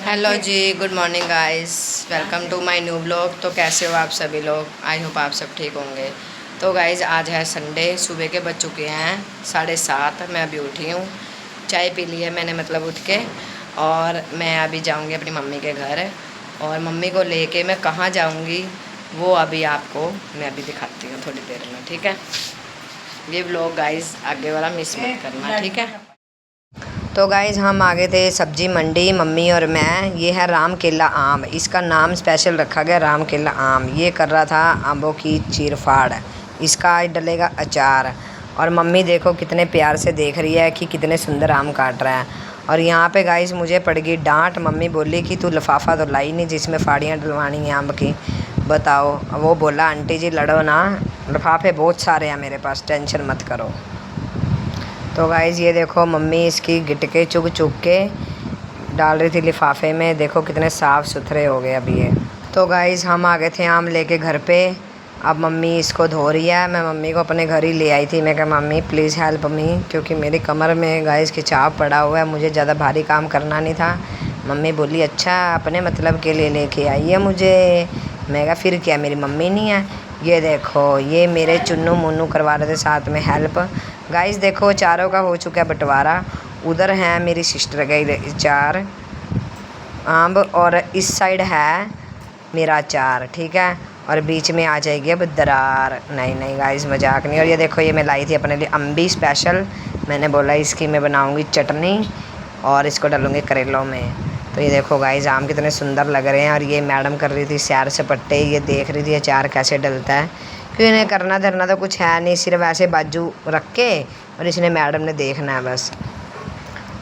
Hello ji, good morning guys. Welcome to my new blog. तो कैसे हो आप सभी लोग? आई होप आप सब ठीक होंगे। तो गाइस आज है संडे, सुबह के बज चुके हैं 7:30। मैं अभी उठी हूँ, चाय पी ली है मैंने मतलब उठ के। और मैं अभी जाऊँगी अपनी मम्मी के घर, और मम्मी को लेके मैं कहाँ जाऊँगी वो अभी आपको मैं अभी दिखाती हूँ थोड़ी देर में, ठीक है। ये ब्लॉग गाइस आगे वाला मिस मत करना, ठीक है। तो गाइज़ हम आ गए थे सब्जी मंडी, मम्मी और मैं। ये है राम केला आम, इसका नाम स्पेशल रखा गया राम केला आम। ये कर रहा था आमों की चीर फाड़, इसका आज डलेगा अचार। और मम्मी देखो कितने प्यार से देख रही है कि कितने सुंदर आम काट रहा है। और यहाँ पे गाइज़ मुझे पड़ गई डांट। मम्मी बोली कि तू लिफाफा तो लाई नहीं जिसमें फाड़ियाँ डलवानी हैं आम की। बताओ, वो बोला आंटी जी लड़ो ना, लिफाफे बहुत सारे हैं मेरे पास, टेंशन मत करो। तो गाइज़ ये देखो मम्मी इसकी गिटके चुग चुग के डाल रही थी लिफाफे में। देखो कितने साफ़ सुथरे हो गए अभी ये। तो गाइज़ हम आ गए थे आम लेके घर पे। अब मम्मी इसको धो रही है। मैं मम्मी को अपने घर ही ले आई थी। मैं कहा मम्मी प्लीज़ हेल्प मी, क्योंकि मेरी कमर में गाइज़ खिंचाव पड़ा हुआ है, मुझे ज़्यादा भारी काम करना नहीं था। मम्मी बोली अच्छा अपने मतलब के लिए लेके आई है मुझे। मैं कहा फिर क्या, मेरी मम्मी नहीं है? ये देखो ये मेरे चुन्नू मुन्नू करवा रहे थे साथ में हेल्प। गाइस देखो चारों का हो चुका है बंटवारा। उधर हैं मेरी सिस्टर के चार आम, और इस साइड है मेरा अचार, ठीक है। और बीच में आ जाएगी अब दरार। नहीं नहीं गाइस मजाक नहीं। और ये देखो ये मैं लाई थी अपने लिए अम्बी स्पेशल। मैंने बोला इसकी मैं बनाऊंगी चटनी और इसको डालूंगी करेलों में। तो ये देखो गाइस आम कितने सुंदर लग रहे हैं। और ये मैडम कर रही थी सैर सपट्टे, ये देख रही थी अचार कैसे डलता है, क्योंकि इन्हें करना धरना तो कुछ है नहीं, सिर्फ ऐसे बाजू रख के और इसने मैडम ने देखना है बस।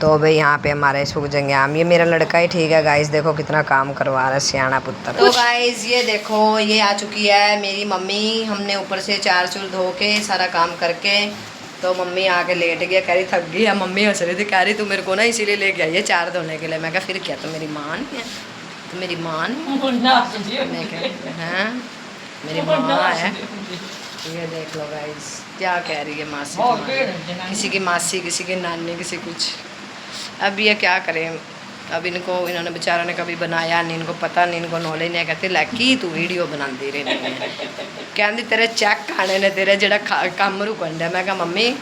तो भाई यहाँ पे हमारे सूख जाएंगे आम। ये मेरा लड़का ही ठीक है गाइस, देखो कितना काम करवा रहा है, सियाना पुत्र। तो गाइस ये देखो ये आ चुकी है मेरी मम्मी। हमने ऊपर से चार चूर धो के सारा काम करके, तो मम्मी आके लेट गया, कह रही थक गई है। मम्मी हंस रही थी, कह रही तू मेरे को ना इसीलिए लेके आई है चार धोने के लिए। मैं कहा फिर क्या, तो मेरी माँ नहीं है? तो मेरी माँ नहीं? मैं कह हाँ मेरी माँ है। ये देख लो गाइस क्या कह रही है मासी, किसी की मासी, किसी की नानी, किसी कुछ। अब ये क्या करें, अब इनको इन्होंने बेचारों ने कभी बनाया नहीं, इनको पता नहीं, इनको नॉलेज नहीं। कहते लैकी तू वीडियो बनाती रही है, कहती तेरे चेक आने ने तेरे जरा काम रुकन डा। मैं कहा मम्मी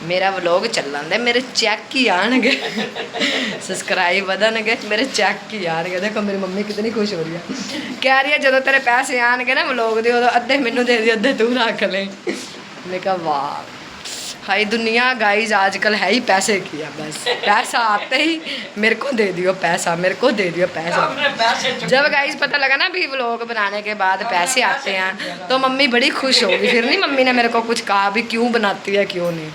मेरा व्लॉग चलन दे, मेरे चेक ही आनगे सब्सक्राइब बदनगे, मेरे चेक ही आनगे। देखो मेरी मम्मी कितनी खुश हो रही है, कह रही है जो तेरे पैसे आनगे ना व्लॉग दे उदो अद्धे मैनू दे दी अद्धे तू रख ले। मैं कहा वाह हाई दुनिया गाइज आजकल है ही पैसे की है, बस पैसा आते ही मेरे को दे दियो पैसा, मेरे को दे दियो पैसा। जब गाइज पता लगा ना भी व्लॉग बनाने के बाद पैसे आते हैं तो मम्मी बड़ी खुश होगी। फिर नहीं मम्मी ने मेरे को कुछ कहा भी क्यों बनाती है क्यों नहीं।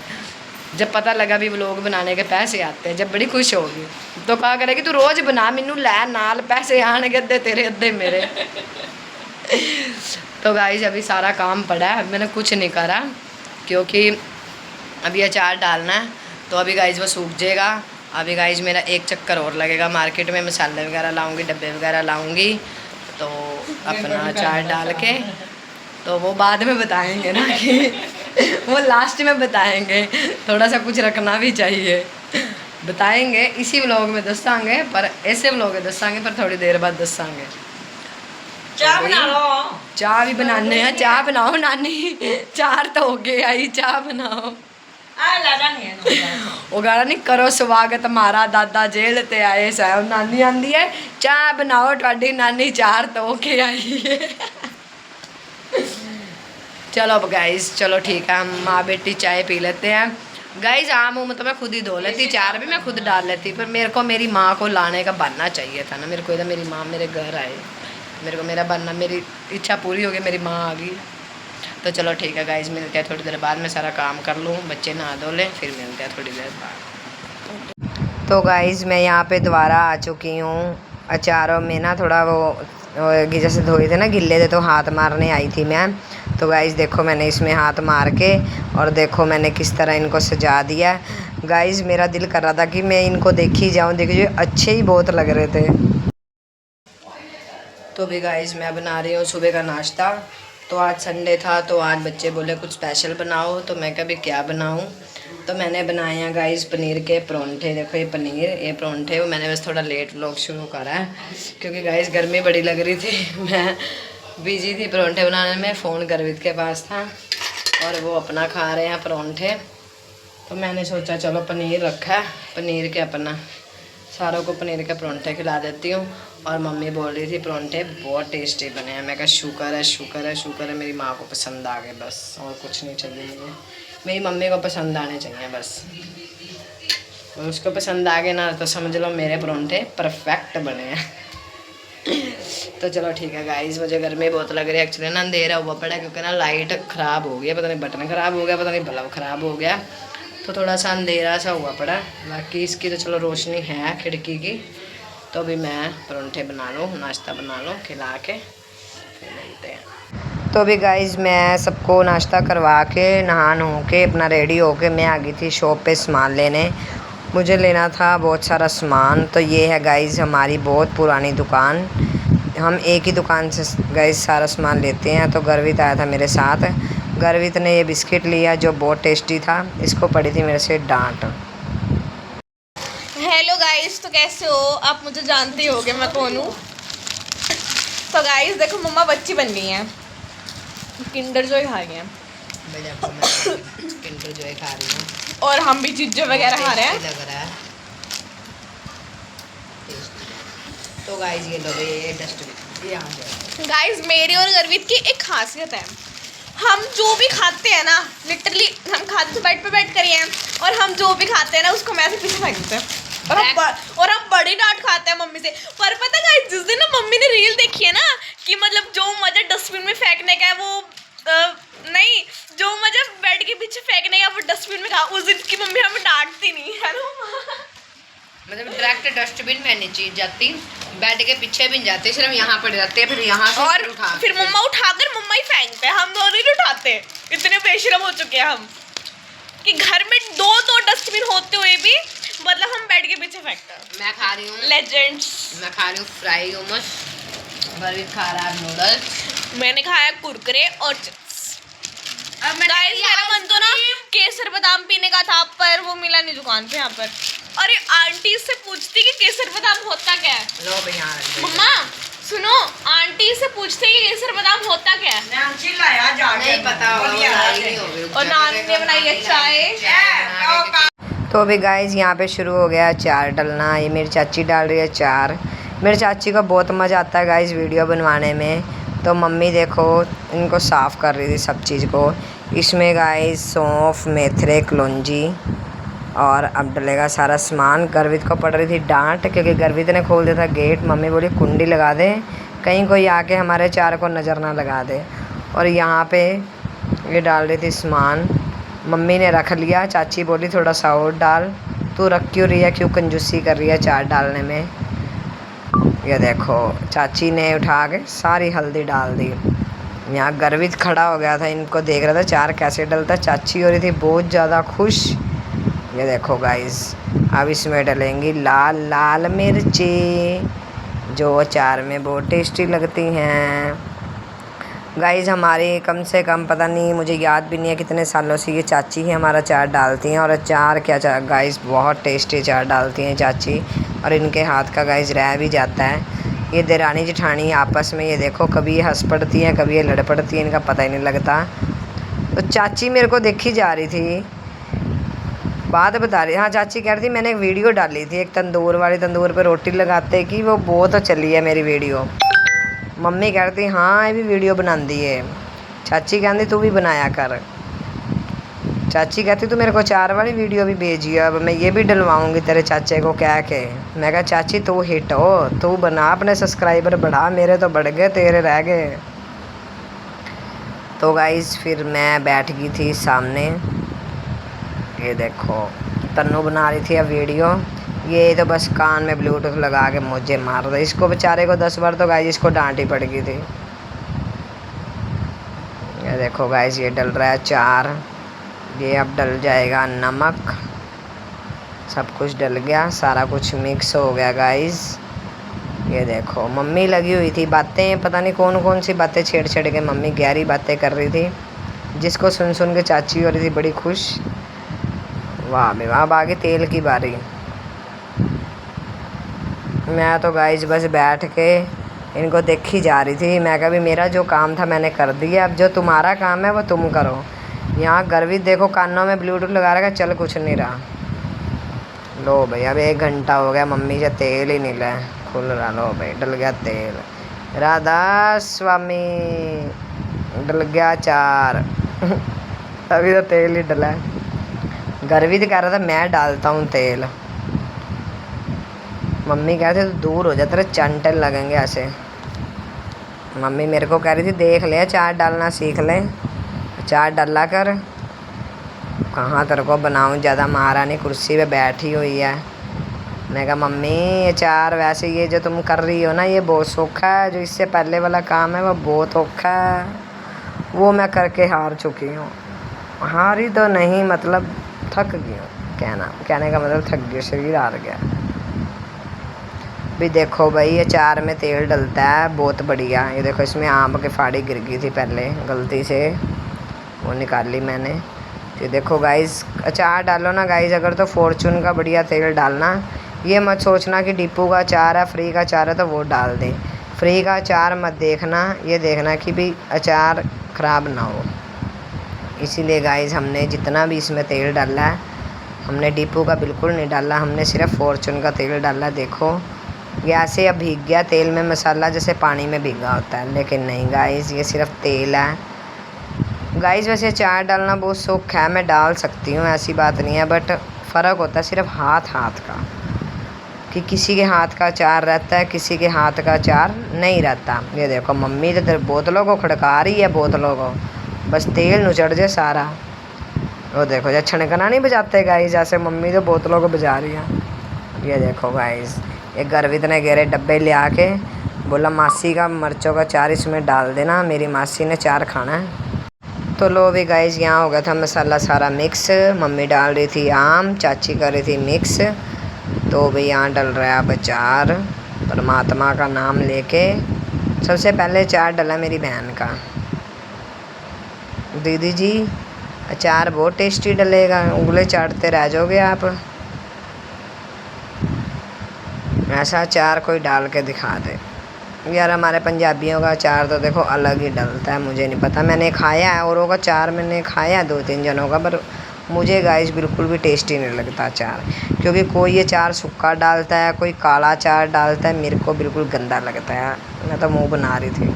जब पता लगा भी व्लॉग बनाने के पैसे आते हैं, जब बड़ी खुश होगी, तो कहा करेगी तू रोज बना मैनू लै नाल पैसे आने अद्धे तेरे अद्धे मेरे। तो गाइज अभी सारा काम पड़ा है, मैंने कुछ नहीं करा क्योंकि अभी अचार डालना है। तो अभी गाइज वो सूख जाएगा। अभी गाइज मेरा एक चक्कर और लगेगा मार्केट में, मसाले वगैरह लाऊंगी, डब्बे वगैरह लाऊंगी, तो अपना अचार डाल के तो वो बाद में बताएंगे ना कि वो लास्ट में बताएंगे। थोड़ा सा कुछ रखना भी चाहिए, बताएंगे इसी व्लॉग में दसांगे, पर ऐसे व्लॉग में दसांगे पर थोड़ी देर बाद दसांगे। चाय बना लो, चाय भी बनाने हैं। चाय बनाओ नानी, चार तो हो गए आई, चाय बनाओ। वो गाना नहीं करो स्वागत हमारा दादा जेल ते आए साहब, नानी आंदी है चाय बनाओ ਤੁਹਾਡੀ नानी चार तो होके आई है। चलो अब गाइस चलो ठीक है, हम माँ बेटी चाय पी लेते हैं। गाइस आम तो मैं खुद ही धो लेती, चार भी मैं खुद डाल लेती, पर मेरे को मेरी माँ को लाने का बनना चाहिए था ना। मेरे को इधर मेरी माँ मेरे घर आए, मेरे को मेरा बनना, मेरी इच्छा पूरी हो गई, मेरी माँ आ गई। तो चलो ठीक है गाइस मिलते हैं थोड़ी देर बाद। मैं सारा काम कर लूँ, बच्चे नहा धो लें, फिर मिलते हैं थोड़ी देर बाद। तो गाइस मैं यहाँ पे दोबारा आ चुकी हूँ। अचारों में ना थोड़ा वो जैसे धोए थे ना गिल्ले थे, तो हाथ मारने आई थी मैं। तो गाइस देखो मैंने इसमें हाथ मार के, और देखो मैंने किस तरह इनको सजा दिया। गाइस मेरा दिल कर रहा था कि मैं इनको देखी जाऊँ, देखिए अच्छे ही बहुत लग रहे थे। तो भी गाइस मैं बना रही हूँ सुबह का नाश्ता। तो आज संडे था, तो आज बच्चे बोले कुछ स्पेशल बनाओ, तो मैं कहा भी क्या बनाऊँ। तो मैंने बनाए हैं गाइस पनीर के परोंठे। देखो ये परोंठे, वो मैंने बस थोड़ा लेट व्लॉग शुरू करा है क्योंकि गाइस गर्मी बड़ी लग रही थी। मैं बिजी थी परोंठे बनाने में, फ़ोन गर्वित के पास था और वो अपना खा रहे हैं परोंठे। तो मैंने सोचा चलो पनीर रखा है, पनीर के अपना सारों को पनीर के परोंठे खिला देती हूँ। और मम्मी बोल रही थी परोंठे बहुत टेस्टी बने हैं। मैं कहा शुक्र है शुक्र है शुक्र है मेरी माँ को पसंद आ गए, बस और कुछ नहीं चाहिए मुझे। मेरी मम्मी को पसंद आने चाहिए बस, और उसको पसंद आ गए ना तो समझ लो मेरे परोंठे परफेक्ट बने हैं। तो चलो ठीक है गाइस, मुझे गर्मी बहुत लग रही है। एक्चुअली ना अंधेरा हुआ पड़ा है क्योंकि ना लाइट ख़राब हो गई है, पता नहीं बटन ख़राब हो गया, पता नहीं बल्ब ख़राब हो गया, तो थोड़ा सा अंधेरा सा हुआ पड़ा। बाकी इसकी तो चलो रोशनी है खिड़की की। तो अभी मैं परोंठे बना लूँ, नाश्ता बना लूँ, खिला के फिर मिलते हैं। तो अभी गाइस मैं सबको नाश्ता करवा के नहा नु के अपना रेडी होके मैं आ गई थी शॉप पे सामान लेने। मुझे लेना था बहुत सारा सामान। तो ये है गाइस हमारी बहुत पुरानी दुकान। हम एक ही दुकान से गाइस सारा सामान लेते हैं। तो गर्वित आया था मेरे साथ। गर्वित ने ये बिस्किट लिया जो बहुत टेस्टी था, इसको पड़ी थी मेरे से डांट। हेलो गाइस, तो कैसे हो आप? मुझे जानते ही होगे मैं कौन हूँ। तो गाइस देखो मम्मा बच्ची बन गई हैं, किंडर जॉय खा रही हैं किंडर जॉय खा रही हूँ और हम भी चीज़ें वगैरह खा रहे हैं। लग रहा है। तो गाइस ये लो ये डस्टबिन यहाँ पे। गाइस मेरी और गर्वित की एक खासियत है, हम जो भी खाते हैं ना, लिटरली हम खाते तो बेड पे बैठ कर ही हैं, और हम जो भी खाते हैं ना उसको मैं ऐसे पीछे फेंक देते हैं। और हम बड़ी डांट खाते हैं मम्मी से। पर पता गाइस जिस दिन ना मम्मी ने रील देखी है ना कि मतलब जो मजा डस्टबिन में फेंकने का है वो नहीं, जो मजा बेड के पीछे फेंकने का वो डस्टबिन में खा, उस दिन की मम्मी हमें डांटती नहीं है ना। मतलब डायरेक्ट डस्टबिन में नहीं चीज जाती, बेड के पीछे भी नहीं जाती, सिर्फ यहाँ पड़ जाते हैं, फिर यहाँ से और फिर मम्मा उठाकर मम्मा ही फेंकते हैं, हम दोनों नहीं उठाते। इतने बेशरम हो चुके हैं हम कि घर में दो डस्टबिन होते हुए भी मतलब हम बेड के पीछे फेंकते हैं। मैं खा रही हूँ लेजेंड्स। मैं खा रही हूँ फ्राई मोमोज, गर्वित खा रहा है नूडल्स, मैंने खाया कुरकुरे और चिप्स। गाइस मेरा मन तो ना केसर बादाम पीने का था पर वो मिला नहीं दुकान पे यहाँ पर। अरे आंटी से पूछती कि केसर बादाम होता क्या है। लो भैया मम्मा सुनो, आंटी से पूछते कि केसर बादाम होता क्या है। नहीं पता और नान ने बनाई है चाय। तो अभी गाइस यहाँ पे शुरू हो गया अचार डलना। ये मेरी चाची डाल रही है अचार। मेरी चाची को बहुत मज़ा आता है गाइस वीडियो बनवाने में। तो मम्मी देखो इनको साफ़ कर रही थी सब चीज़ को। इसमें गाइस सौंफ, मेथरे, कलौंजी और अब डलेगा सारा सामान। गर्वित को पड़ रही थी डांट क्योंकि गर्वित ने खोल दिया था गेट। मम्मी बोली कुंडी लगा दे, कहीं कोई आके हमारे अचार को नज़र ना लगा दे। और यहाँ पे ये डाल रही थी सामान, मम्मी ने रख लिया। चाची बोली थोड़ा सा और डाल, तू रख क्यों रही है, क्यों कंजूसी कर रही है अचार डालने में। ये देखो चाची ने उठा के सारी हल्दी डाल दी। यहाँ गर्वित खड़ा हो गया था, इनको देख रहा था अचार कैसे डलता। चाची हो रही थी बहुत ज़्यादा खुश। ये देखो गाइस अब इसमें डलेंगी लाल लाल मिर्ची जो अचार में बहुत टेस्टी लगती हैं। गाइस हमारी कम से कम पता नहीं, मुझे याद भी नहीं है कितने सालों से ये चाची ही हमारा अचार डालती हैं। और अचार क्या अचार गाइस, बहुत टेस्टी अचार डालती हैं चाची, और इनके हाथ का गाइस रह भी जाता है। ये देरानी जेठानी आपस में ये देखो कभी ये हंस पड़ती हैं, कभी ये लड़ पड़ती हैं, इनका पता ही नहीं लगता। तो चाची मेरे को देखी जा रही थी, बात बता रही। हाँ चाची कह रही थी मैंने एक वीडियो डाली थी एक तंदूर वाली, तंदूर पे रोटी लगाते की, वो बहुत चली है मेरी वीडियो। मम्मी कह रही थी हाँ ये भी वीडियो बनाती है। चाची कहती तू भी बनाया कर। चाची कहती तू मेरे को अचार वाली वीडियो भी भेजिए, अब मैं ये भी डलवाऊँगी तेरे चाचे को कह के। मैं कहा चाची तू हिट हो, तू बना, अपने सब्सक्राइबर बढ़ा, मेरे तो बढ़ गए तेरे रह गए। तो गाइस फिर मैं बैठ गई थी सामने। ये देखो तन्नू बना रही थी अब वीडियो। ये तो बस कान में ब्लूटूथ लगा के मुझे मार दे। इसको बेचारे को 10 बार तो गाइस इसको डांट ही पड़ गई थी। ये देखो गाइस ये डल रहा है अचार, ये अब डल जाएगा नमक। सब कुछ डल गया, सारा कुछ मिक्स हो गया गाइस। ये देखो मम्मी लगी हुई थी बातें, पता नहीं कौन कौन सी बातें छेड़ छेड़ के मम्मी गहरी बातें कर रही थी, जिसको सुन सुन के चाची हो रही थी बड़ी खुश। वाह बे वाह, अब आगे तेल की बारी। मैं तो गाइस बस बैठ के इनको देखी जा रही थी। मैं कहा भी मेरा जो काम था मैंने कर दिया, अब जो तुम्हारा काम है वो तुम करो। यहाँ गर्वित देखो कानों में ब्लूटूथ लगा रखा, चल कुछ नहीं रहा। लो भाई अब 1 घंटा हो गया, मम्मी से तेल ही नहीं ले खुल रहा। लो भाई डल गया तेल, राधा स्वामी डल गया अचार। अभी तो तेल ही डला है। गर्वित कह रहा था मैं डालता हूँ तेल, मम्मी कहते तो दूर हो जा, तेरे चंटे लगेंगे ऐसे। मम्मी मेरे को कह रही थी देख ले अचार डालना सीख ले, अचार डाला कर। कहाँ तेरे को बनाऊँ, ज़्यादा महारानी कुर्सी पे बैठी हुई है। मैं कहा मम्मी अचार वैसे ये जो तुम कर रही हो ना ये बहुत सौखा है, जो इससे पहले वाला काम है वो बहुत औखा है, वो मैं करके हार चुकी हूँ। हारी तो नहीं, मतलब थक गई हूँ, कहने का मतलब थक गई, शरीर हार गया। भी देखो भाई अचार में तेल डलता है बहुत बढ़िया। ये देखो इसमें आम की फाड़ी गिर गई थी पहले गलती से, वो निकाली मैंने। ये देखो गाइस अचार डालो ना गाइस अगर तो फॉर्चून का बढ़िया तेल डालना। ये मत सोचना कि डिपू का अचार है, फ्री का अचार है तो वो डाल दें। फ्री का अचार मत देखना, ये देखना कि भी अचार ख़राब ना हो। इसीलिए गाइस हमने जितना भी इसमें तेल डाला है, हमने डिपू का बिल्कुल नहीं डाला, हमने सिर्फ फॉर्चून का तेल डाला। देखो गैस से अब भीग गया तेल में मसाला, जैसे पानी में भीगा होता है, लेकिन नहीं गाइस ये सिर्फ तेल है। गाइस वैसे अचार डालना बहुत शौक है, मैं डाल सकती हूँ ऐसी बात नहीं है, बट फ़र्क होता है सिर्फ हाथ का, कि किसी के हाथ का अचार रहता है, किसी के हाथ का अचार नहीं रहता। ये देखो मम्मी तो बोतलों को खड़का रही है, बोतलों को बस तेल नुचड़ जाए सारा। वो देखो जब छनकना नहीं बजाते गाइस, जैसे मम्मी तो बोतलों को बजा रही है। ये देखो गाइस एक गर्वित ने गेरे डब्बे ले आके बोला मासी का मिर्चों का अचार इसमें डाल देना, मेरी मासी ने अचार खाना है। तो लो भी गाइस यहाँ हो गया था मसाला सारा मिक्स, मम्मी डाल रही थी आम, चाची कर रही थी मिक्स। तो भी यहाँ डल रहा है अब अचार, परमात्मा का नाम लेके। सबसे पहले अचार डला मेरी बहन का। दीदी जी अचार बहुत टेस्टी डलेगा, उंगली चाटते रह जाओगे आप। ऐसा अचार कोई डाल के दिखा दे यार। हमारे पंजाबियों का अचार तो देखो अलग ही डलता है, मुझे नहीं पता, मैंने खाया है औरों का अचार, मैंने खाया 2-3 जनों का, पर मुझे गाइस बिल्कुल भी टेस्टी नहीं लगता अचार। क्योंकि कोई अचार सूखा डालता है, कोई काला अचार डालता है, मेरे को बिल्कुल गंदा लगता है। मैं तो मुँह बना रही थी।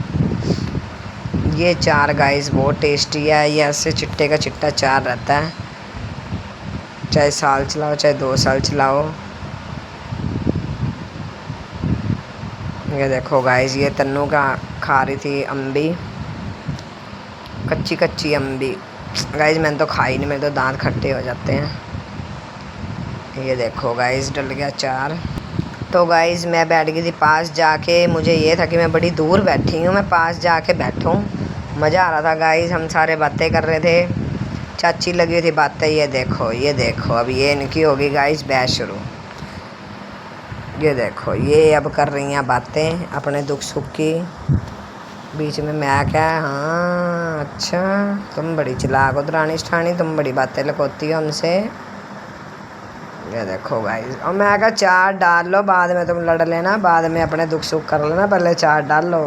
ये अचार गाइस बहुत टेस्टी है, ये ऐसे चिट्टे का चिट्टा अचार रहता है, चाहे साल चलाओ चाहे 2 साल चलाओ। ये देखो गाइस ये तन्नू का खा रही थी अम्बी, कच्ची कच्ची अम्बी। गाइस मैंने तो खाई नहीं, मेरे तो दांत खट्टे हो जाते हैं। ये देखो गाइस डल गया अचार। तो गाइस मैं बैठ गई थी पास जाके, मुझे ये था कि मैं बड़ी दूर बैठी हूँ, मैं पास जाके बैठूँ। मज़ा आ रहा था गाइस, हम सारे बातें कर रहे थे, चाची लगी हुई थी बातें। ये देखो अब ये इनकी होगी गाइस बहस शुरू। ये देखो ये अब कर रही हैं बातें अपने दुख सुख की, बीच में मैं क्या। हाँ अच्छा तुम बड़ी चालाक हो दरानी जेठानी, तुम बड़ी बातें लुकोती हो हमसे। ये देखो गाइस और मैं क्या चार डाल लो, बाद में तुम लड़ लेना, बाद में अपने दुख सुख कर लेना, पहले चार डाल लो।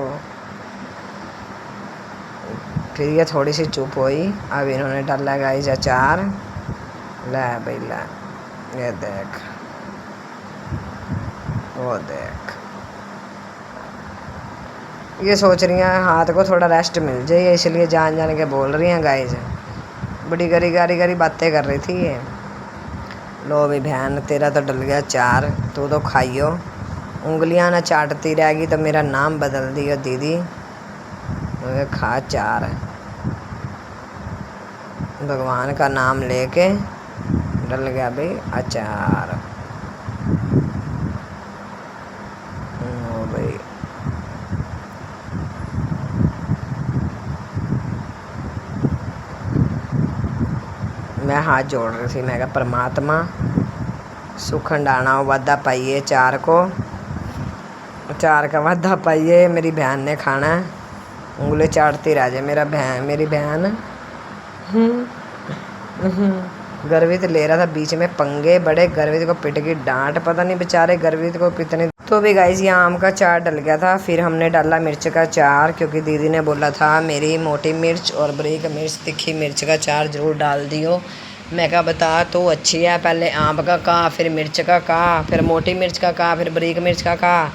फिर ये थोड़ी सी चुप हुई। अब इन्होंने डाला गाइस अचार। ले भाई ले, ये देख वो देख। ये सोच रही हैं हाथ को थोड़ा रेस्ट मिल जाए, इसलिए जान जान के बोल रही हैं गाइस। बड़ी गारी बातें कर रही थी ये। लो भी बहन तेरा तो डल गया अचार, तू तो खाइयो, उंगलियां ना चाटती रहेगी तो मेरा नाम बदल दियो दीदी। खा अचार, भगवान का नाम लेके डल गया भाई अचार। भाई मैं हाथ जोड़ रही थी, मैं कहा परमात्मा सुख हंडाना वादा पाइए, अचार को अचार का वादा पाइए, मेरी बहन ने खाना है, उंगली चाटती रह जाए मेरी बहन। गर्वित ले रहा था बीच में पंगे बड़े, गर्वित को पिट की डांट, पता नहीं बेचारे गर्वित को कितने। तो भी गाइस यहाँ आम का चार डल गया था, फिर हमने डाला मिर्च का चार, क्योंकि दीदी ने बोला था मेरी मोटी मिर्च और बारीक मिर्च तीखी मिर्च का चार ज़रूर डाल दियो। मैं कहा बता तो अच्छी है, पहले आम का कहा, फिर मिर्च का कहा, फिर मोटी मिर्च का कहा, फिर बारीक मिर्च का कहा,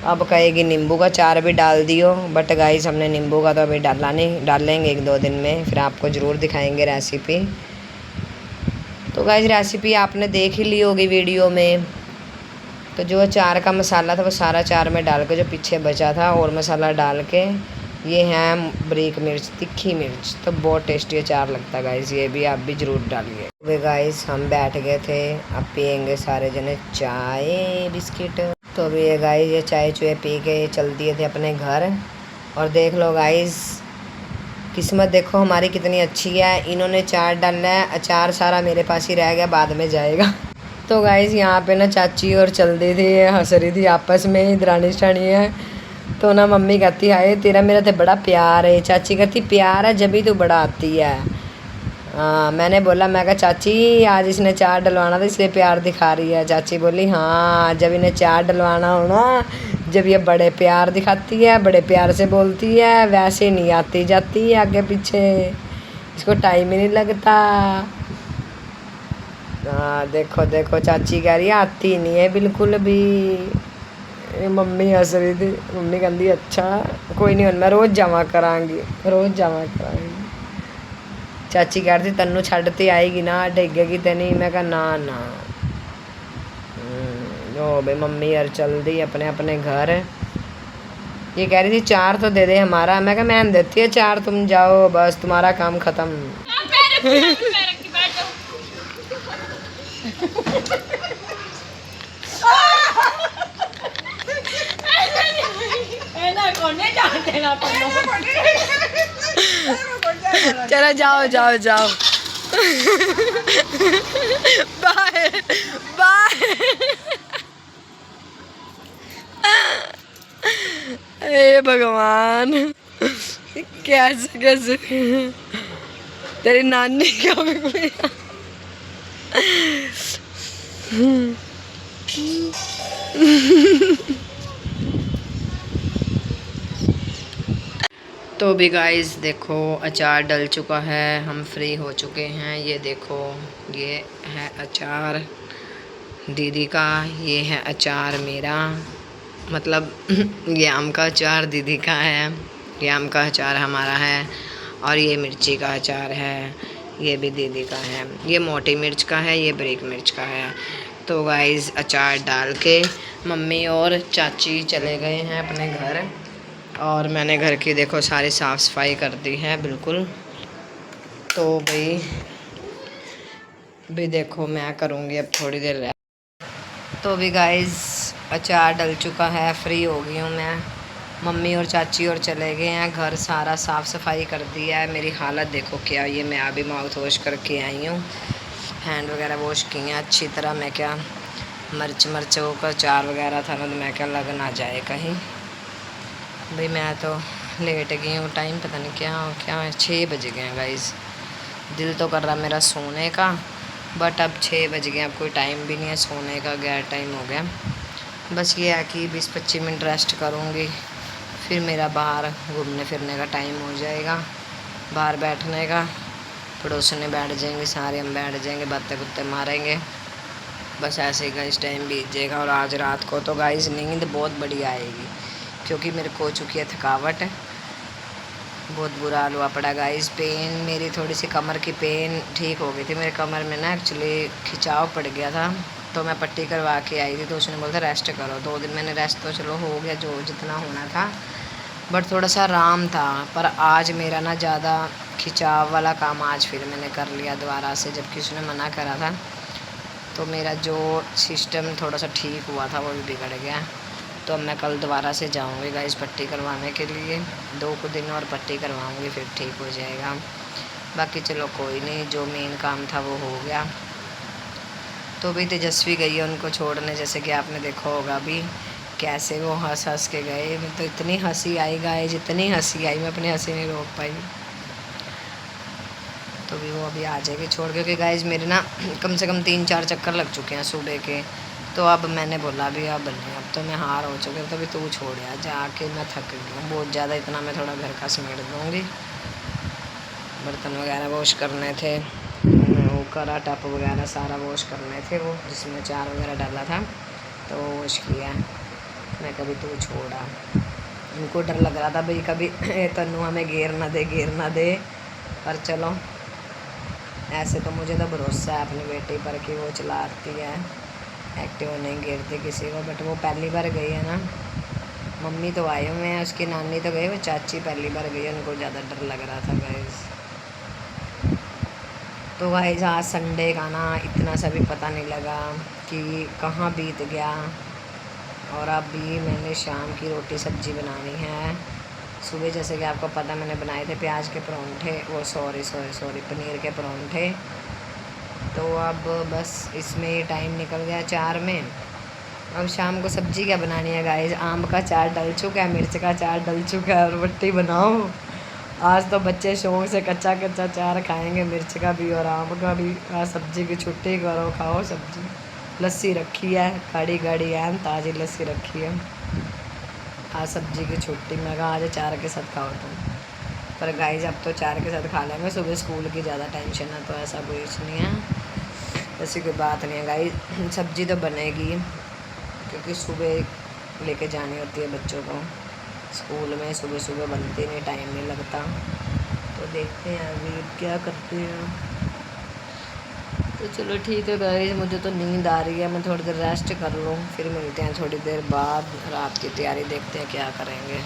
अब कहेगी नींबू का चार भी डाल दियो। बट गाइस हमने नींबू का तो अभी डाला नहीं, डालेंगे 1-2 दिन में, फिर आपको ज़रूर दिखाएंगे रेसिपी। तो गाइस रेसिपी आपने देख ही ली होगी वीडियो में। तो जो अचार का मसाला था वो सारा अचार में डाल के, जो पीछे बचा था और मसाला डाल के, ये है बारीक मिर्च तीखी मिर्च, तो बहुत टेस्टी अचार लगता है गाइस, ये भी आप भी ज़रूर डालिए। वे गाइस हम बैठ गए थे, अब पियेंगे सारे जने चाय बिस्किट। तो अभी ये गाइस ये चाय चुए पी के चल दिए थे अपने घर। और देख लो गाइस किस्मत देखो हमारी कितनी अच्छी है, इन्होंने चार डाला है, अचार सारा मेरे पास ही रह गया, बाद में जाएगा। तो गाइस यहाँ पे ना चाची और चल दी थी, हंस रही थी आपस में ही, दरानी शरानी है। तो ना मम्मी कहती है तेरा मेरा तो बड़ा प्यार है, चाची कहती प्यार है जब भी तू बड़ा आती है। मैंने बोला, मैं कहा चाची आज इसने चार डलवाना था इसलिए प्यार दिखा रही है। चाची बोली हाँ जब इन्हें चार डलवाना हो ना, जब ये बड़े प्यार दिखाती है, बड़े प्यार से बोलती है, वैसे नहीं आती जाती है आगे पीछे, इसको टाइम ही नहीं लगता। हाँ देखो देखो चाची कह रही है आती नहीं है बिल्कुल भी। मम्मी हंस रही थी, मम्मी कहती अच्छा कोई नहीं, मैं रोज़ जमा करांगी, रोज़ जमा करांगी। चाची कह रही थी तन्नू छड्डती आएगी ना, डिगेगी तो नहीं, मैं कहा ना ना। ओ भाई मम्मी यार चल दी अपने अपने घर। ये कह रही थी चार तो दे दे हमारा, मैं कहा मैं देती है चार, तुम जाओ बस तुम्हारा काम ख़त्म। चलो जाओ जाओ जाओ बाय बाय। हे भगवान कैसे कैसे तेरी नानी का भी कोई। तो भी गाइस देखो अचार डल चुका है, हम फ्री हो चुके हैं। ये देखो ये है अचार दीदी का, ये है अचार मेरा, मतलब ये आम का अचार दीदी का है, ये आम का अचार हमारा है, और ये मिर्ची का अचार है, ये भी दीदी का है। ये मोटी मिर्च का है, ये बारीक मिर्च का है। तो गाइस अचार डाल के मम्मी और चाची चले गए हैं अपने घर, और मैंने घर की देखो सारी साफ़ सफाई कर दी है बिल्कुल। तो भी देखो मैं करूँगी अब थोड़ी देर रह। तो भी गाइस अचार डल चुका है, फ्री हो गई हूँ मैं, मम्मी और चाची और चले गए हैं घर, सारा साफ़ सफाई कर दिया है। मेरी हालत देखो क्या, ये मैं अभी माउथ वॉश करके आई हूँ, हैंड वगैरह वॉश किए हैं अच्छी तरह। मैं क्या मिर्चों का अचार वगैरह था ना, तो मैं क्या लग ना जाए कहीं। भाई मैं तो लेट गई हूँ, टाइम पता नहीं क्या 6 बज गए हैं गाइस। दिल तो कर रहा मेरा सोने का, बट अब 6 बज गए, अब कोई टाइम भी नहीं है सोने का, गैर टाइम हो गया। बस ये है कि 20-25 मिनट रेस्ट करूँगी, फिर मेरा बाहर घूमने फिरने का टाइम हो जाएगा, बाहर बैठने का, पड़ोसने बैठ जाएंगे, सारे हम बैठ जाएंगे, बातें कुत्ते मारेंगे, बस ऐसे ही गाइस टाइम बीत जाएगा। और आज रात को तो गाइस नींद बहुत बढ़िया आएगी, क्योंकि मेरे को हो चुकी है थकावट, बहुत बुरा हाल हुआ पड़ा गाइस। पेन मेरी थोड़ी सी कमर की पेन ठीक हो गई थी, मेरे कमर में ना एक्चुअली खिंचाव पड़ गया था, तो मैं पट्टी करवा के आई थी, तो उसने बोला था रेस्ट करो। 2 दिन मैंने रेस्ट तो चलो हो गया जो जितना होना था, बट थोड़ा सा आराम था। पर आज मेरा ना ज़्यादा खिंचाव वाला काम आज फिर मैंने कर लिया दोबारा से, जबकि उसने मना करा था। तो मेरा जो सिस्टम थोड़ा सा ठीक हुआ था वो भी बिगड़ गया। तो अब मैं कल दोबारा से जाऊंगी गाइस पट्टी करवाने के लिए, 2 दिन और पट्टी करवाऊंगी फिर ठीक हो जाएगा। बाकी चलो कोई नहीं, जो मेन काम था वो हो गया। तो भी तेजस्वी गई है उनको छोड़ने, जैसे कि आपने देखा होगा अभी कैसे वो हंस हंस के गए। तो इतनी हंसी आई गाइस, जितनी हंसी आई मैं अपनी हंसी नहीं रोक पाई। तो भी वो अभी आ जाएगी छोड़, क्योंकि गाइज मेरे ना कम से कम 3-4 चक्कर लग चुके हैं सुबह के। तो अब मैंने बोला भी अब नहीं, अब तो मैं हार हो चुकी हूँ, तो भी तू छोड़ यार, जाके मैं थक गई हूँ बहुत ज़्यादा। इतना मैं थोड़ा घर का समेट दूँगी, बर्तन वगैरह वॉश करने थे, वो करा टप वगैरह सारा वॉश करने थे, वो जिसमें चार वगैरह डाला था तो वो वॉश किया। मैं कभी तू छोड़ा, उनको डर लग रहा था भाई कभी तनु हमें घेर ना दे, पर चलो ऐसे तो मुझे तो भरोसा है अपनी बेटी पर कि वो चलाती है, एक्टिवा नहीं घेरती किसी को। बट वो पहली बार गई है ना, मम्मी तो आए हुए हैं, उसकी नानी तो गई, वो चाची पहली बार गई है, उनको ज़्यादा डर लग रहा था गाइस। तो गाइस आज संडे का ना इतना सा भी पता नहीं लगा कि कहाँ बीत गया। और अभी मैंने शाम की रोटी सब्ज़ी बनानी है। सुबह जैसे कि आपको पता मैंने बनाए थे प्याज के परांठे, वो सॉरी पनीर के परांठे। तो अब बस इसमें टाइम निकल गया 4 में। अब शाम को सब्ज़ी क्या बनानी है गाइस, आम का चार डल चुका है, मिर्च का चार डल चुका है, और रोटी बनाओ। आज तो बच्चे शौक से कच्चा चार खाएंगे, मिर्च का भी और आम का भी। आज सब्ज़ी की छुट्टी करो, खाओ सब्ज़ी। लस्सी रखी है, गाढ़ी है, ताज़ी लस्सी रखी है। आज सब्ज़ी की छुट्टी, मैं कहा आज चार के साथ खाओ तुम। पर गाइस अब तो चार के साथ खा लेंगे, सुबह स्कूल की ज़्यादा टेंशन है, तो ऐसा कुछ नहीं है, ऐसी कोई बात नहीं है गाइस। सब्ज़ी तो बनेगी क्योंकि सुबह लेके जानी होती है बच्चों को स्कूल में, सुबह बनती नहीं, टाइम नहीं लगता। तो देखते हैं अभी क्या करते हैं। तो चलो ठीक है गाइस, मुझे तो नींद आ रही है, मैं थोड़ी देर रेस्ट कर लूँ, फिर मिलते हैं थोड़ी देर बाद। रात की तैयारी देखते हैं क्या करेंगे।